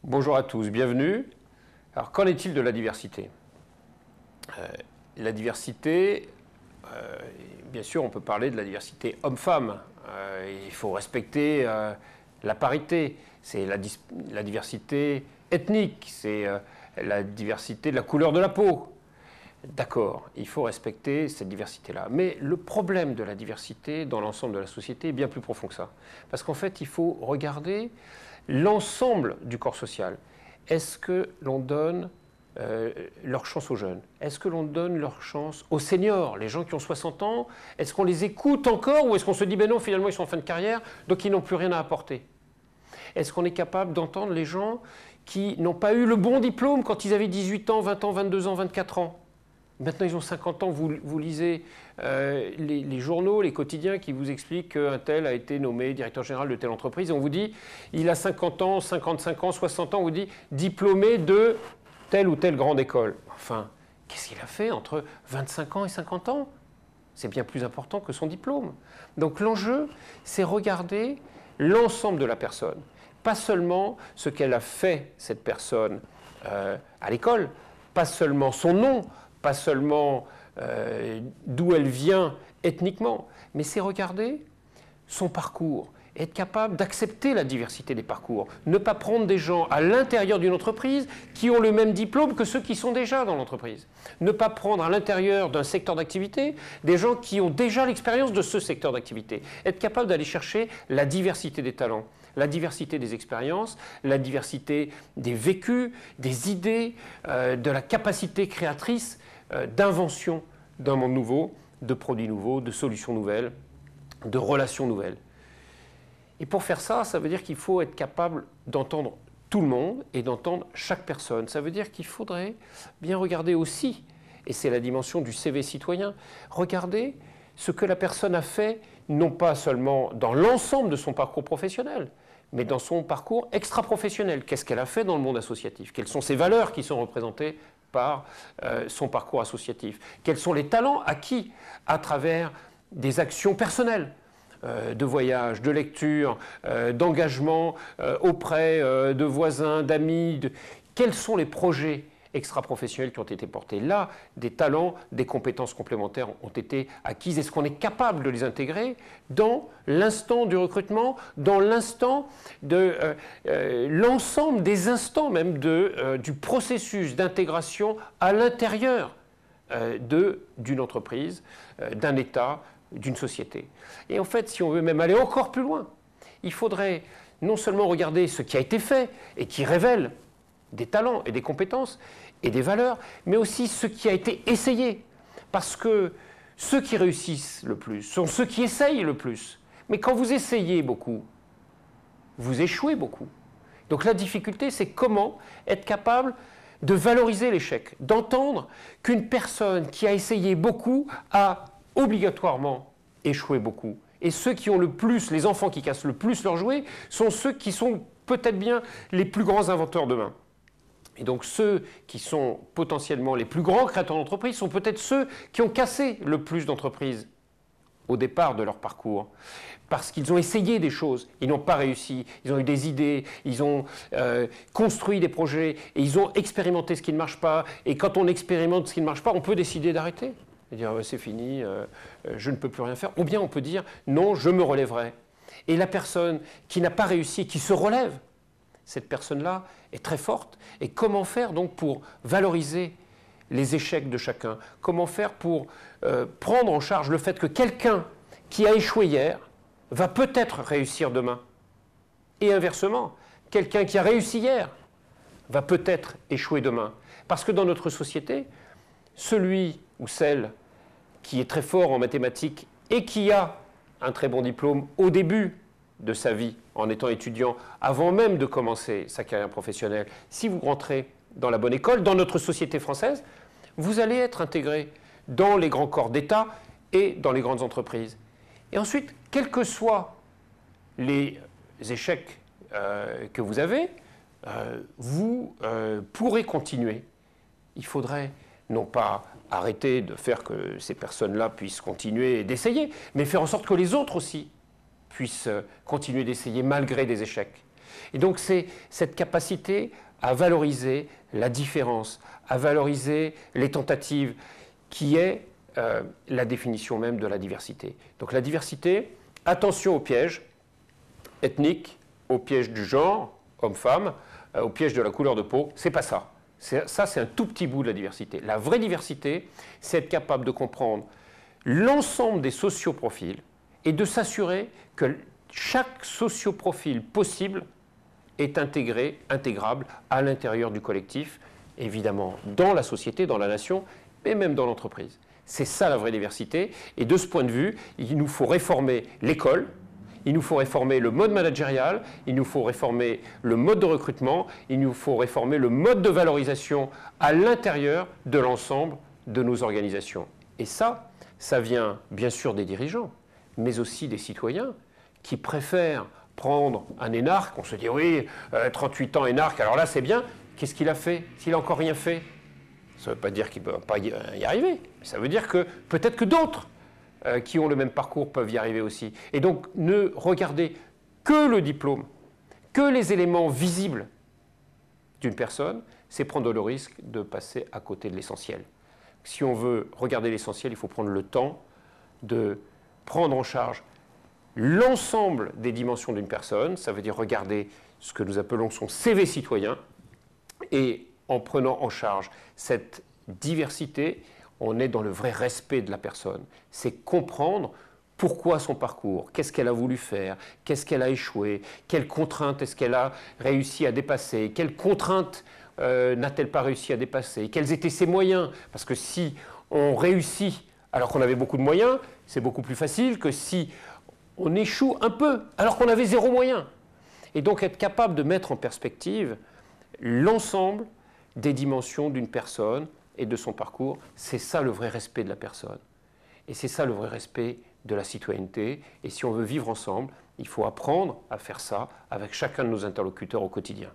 Bonjour à tous, bienvenue. Alors, qu'en est-il de la diversité? La diversité, bien sûr, on peut parler de la diversité homme-femme. Il faut respecter la parité. C'est la diversité ethnique, c'est la diversité de la couleur de la peau. D'accord, il faut respecter cette diversité-là. Mais le problème de la diversité dans l'ensemble de la société est bien plus profond que ça. Parce qu'en fait, il faut regarder l'ensemble du corps social. Est-ce que l'on donne leur chance aux jeunes? Est-ce que l'on donne leur chance aux seniors, les gens qui ont 60 ans? Est-ce qu'on les écoute encore ou est-ce qu'on se dit, ben non, finalement, ils sont en fin de carrière, donc ils n'ont plus rien à apporter? Est-ce qu'on est capable d'entendre les gens qui n'ont pas eu le bon diplôme quand ils avaient 18 ans, 20 ans, 22 ans, 24 ans? Maintenant, ils ont 50 ans, vous lisez les journaux, les quotidiens qui vous expliquent qu'un tel a été nommé directeur général de telle entreprise. Et on vous dit, il a 50 ans, 55 ans, 60 ans, on vous dit, diplômé de telle ou telle grande école. Enfin, qu'est-ce qu'il a fait entre 25 ans et 50 ans? C'est bien plus important que son diplôme. Donc l'enjeu, c'est regarder l'ensemble de la personne. Pas seulement ce qu'elle a fait, cette personne, à l'école, pas seulement son nom, pas seulement d'où elle vient ethniquement, mais c'est regarder son parcours, être capable d'accepter la diversité des parcours, ne pas prendre des gens à l'intérieur d'une entreprise qui ont le même diplôme que ceux qui sont déjà dans l'entreprise, ne pas prendre à l'intérieur d'un secteur d'activité des gens qui ont déjà l'expérience de ce secteur d'activité, être capable d'aller chercher la diversité des talents, la diversité des expériences, la diversité des vécus, des idées, de la capacité créatrice, d'invention d'un monde nouveau, de produits nouveaux, de solutions nouvelles, de relations nouvelles. Et pour faire ça, ça veut dire qu'il faut être capable d'entendre tout le monde et d'entendre chaque personne. Ça veut dire qu'il faudrait bien regarder aussi, et c'est la dimension du CV citoyen, regarder ce que la personne a fait, non pas seulement dans l'ensemble de son parcours professionnel, mais dans son parcours extra-professionnel. Qu'est-ce qu'elle a fait dans le monde associatif? Quelles sont ses valeurs qui sont représentées par son parcours associatif? Quels sont les talents acquis à travers des actions personnelles, de voyage, de lecture, d'engagement auprès de voisins, d'amis? Quels sont les projets extra-professionnels qui ont été portés? Là, des talents, des compétences complémentaires ont été acquises. Est-ce qu'on est capable de les intégrer dans l'instant du recrutement, dans l'instant de l'ensemble des instants même du processus d'intégration à l'intérieur d'une entreprise, d'un État, d'une société? Et en fait, si on veut même aller encore plus loin, il faudrait non seulement regarder ce qui a été fait et qui révèle des talents et des compétences et des valeurs, mais aussi ce qui a été essayé. Parce que ceux qui réussissent le plus sont ceux qui essayent le plus. Mais quand vous essayez beaucoup, vous échouez beaucoup. Donc la difficulté, c'est comment être capable de valoriser l'échec, d'entendre qu'une personne qui a essayé beaucoup a obligatoirement échoué beaucoup. Et ceux qui ont le plus, les enfants qui cassent le plus leurs jouets, sont ceux qui sont peut-être bien les plus grands inventeurs demain. Et donc ceux qui sont potentiellement les plus grands créateurs d'entreprises sont peut-être ceux qui ont cassé le plus d'entreprises au départ de leur parcours. Parce qu'ils ont essayé des choses, ils n'ont pas réussi, ils ont eu des idées, ils ont construit des projets, et ils ont expérimenté ce qui ne marche pas. Et quand on expérimente ce qui ne marche pas, on peut décider d'arrêter. Et dire c'est fini, je ne peux plus rien faire. Ou bien on peut dire non, je me relèverai. Et la personne qui n'a pas réussi, qui se relève, cette personne-là est très forte. Et comment faire donc pour valoriser les échecs de chacun? Comment faire pour prendre en charge le fait que quelqu'un qui a échoué hier va peut-être réussir demain? Et inversement, quelqu'un qui a réussi hier va peut-être échouer demain. Parce que dans notre société, celui ou celle qui est très fort en mathématiques et qui a un très bon diplôme au début de sa vie, en étant étudiant, avant même de commencer sa carrière professionnelle, si vous rentrez dans la bonne école, dans notre société française, vous allez être intégré dans les grands corps d'État et dans les grandes entreprises. Et ensuite, quels que soient les échecs que vous avez, vous pourrez continuer. Il faudrait non pas arrêter de faire que ces personnes-là puissent continuer d'essayer, mais faire en sorte que les autres aussi puissent continuer d'essayer malgré des échecs. Et donc c'est cette capacité à valoriser la différence, à valoriser les tentatives, qui est la définition même de la diversité. Donc la diversité, attention aux pièges ethniques, aux pièges du genre, homme-femme, aux pièges de la couleur de peau, c'est pas ça. Ça, c'est un tout petit bout de la diversité. La vraie diversité, c'est être capable de comprendre l'ensemble des socioprofils et de s'assurer que chaque socioprofil possible est intégrable à l'intérieur du collectif, évidemment dans la société, dans la nation, mais même dans l'entreprise. C'est ça la vraie diversité. Et de ce point de vue, il nous faut réformer l'école, il nous faut réformer le mode managérial, il nous faut réformer le mode de recrutement, il nous faut réformer le mode de valorisation à l'intérieur de l'ensemble de nos organisations. Et ça vient bien sûr des dirigeants, mais aussi des citoyens qui préfèrent prendre un énarque. On se dit oui, 38 ans énarque, alors là c'est bien. Qu'est-ce qu'il a fait? S'il n'a encore rien fait? Ça ne veut pas dire qu'il ne peut pas y arriver. Ça veut dire que peut-être que d'autres qui ont le même parcours peuvent y arriver aussi. Et donc ne regardez que le diplôme, que les éléments visibles d'une personne, c'est prendre le risque de passer à côté de l'essentiel. Si on veut regarder l'essentiel, il faut prendre le temps de prendre en charge l'ensemble des dimensions d'une personne. Ça veut dire regarder ce que nous appelons son CV citoyen, et en prenant en charge cette diversité, on est dans le vrai respect de la personne. C'est comprendre pourquoi son parcours, qu'est-ce qu'elle a voulu faire, qu'est-ce qu'elle a échoué, quelles contraintes est-ce qu'elle a réussi à dépasser, quelles contraintes n'a-t-elle pas réussi à dépasser, quels étaient ses moyens. Parce que si on réussit alors qu'on avait beaucoup de moyens, c'est beaucoup plus facile que si on échoue un peu alors qu'on avait zéro moyen. Et donc être capable de mettre en perspective l'ensemble des dimensions d'une personne et de son parcours, c'est ça le vrai respect de la personne. Et c'est ça le vrai respect de la citoyenneté. Et si on veut vivre ensemble, il faut apprendre à faire ça avec chacun de nos interlocuteurs au quotidien.